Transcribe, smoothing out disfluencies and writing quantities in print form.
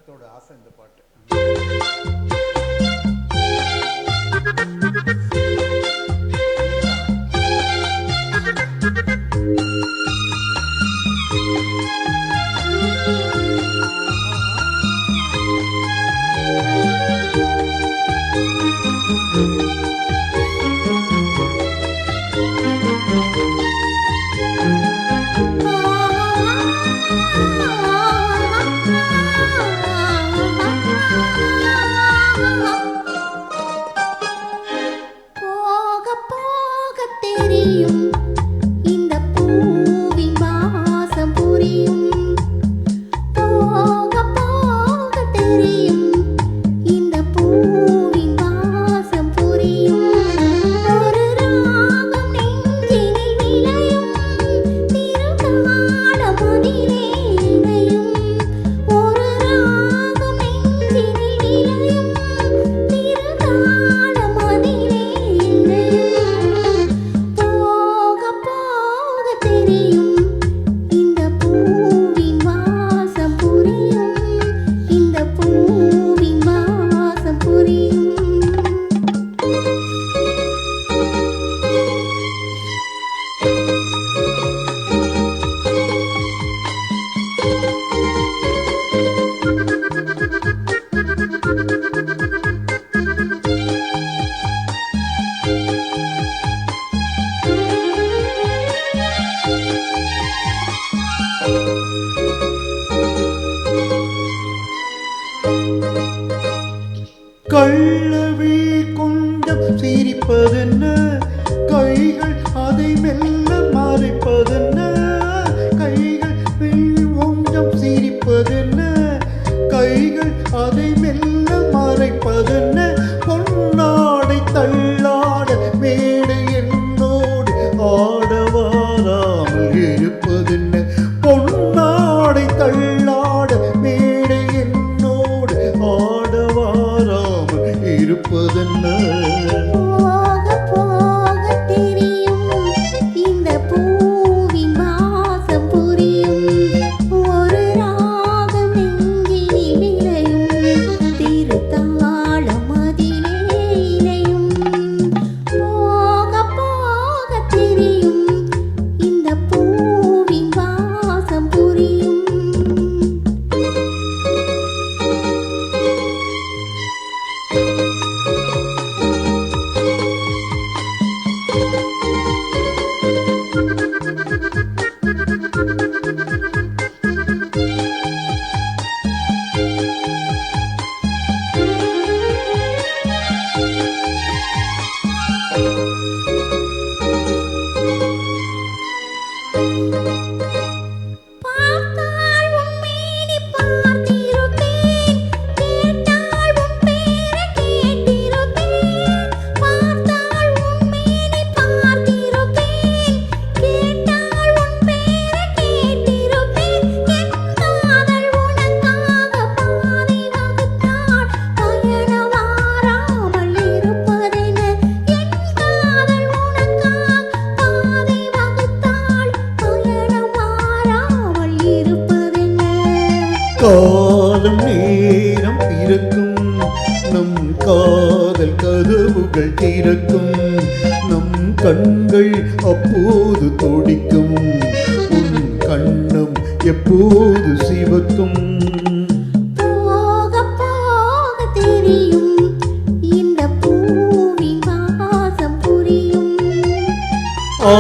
எல்லாத்தோட ஆசை இந்த பாட்டு. கள்ளவி கொஞ்சம் சிரிப்பதென்ன, கைகள் அதை மெல்ல மறைப்பதென்ன. கைகள் கொஞ்சம் சிரிப்பதென்ன, கைகள் அதை மெல்ல மறைப்பதென்ன. பொன்னாடை தள்ளாட மேடை என்னோடு ஆடவாராமல் இருப்பதென்ன. பொன்னாடை தள்ளாட மேடை என்னோடு ஆடவாராமல் இருப்பதென்ன. போக போக தெரியும் இந்த பூவின் வாசம் புரியும். ஒரு ராகம் நெஞ்சினில் விளையும், திருத்தாளம் அதிலே இணையும். போக போக தெரியும் இந்த பூவின் வாசம் புரியும். பார்த்தால் உன் மேனி பார்த்திருப்பேன், கேட்டால் உன் பேரை கேட்டிருப்பேன். பார்த்தால் உன் மேனி பார்த்திருப்பேன், கேட்டால் உன் பேரை கேட்டிருப்பேன். என் காதல் உனக்காக பாதை வகுத்தாள், பயணம் மாறாமல் இருப்பதென. என் காதல் உனக்காக பாதை வகுத்தாள், பயணம் மாறாமல் இருப்பதென்ன. காலம் நேரம் பிறக்கும், நம் காதல் கதவுகள் திறக்கும். நம் கண்கள் அப்போது துடிக்கும், உன் கண்ணம் எப்போது சிவக்கும். போக போக தெரியும் இந்த பூவின் வாசம் புரியும். ஆ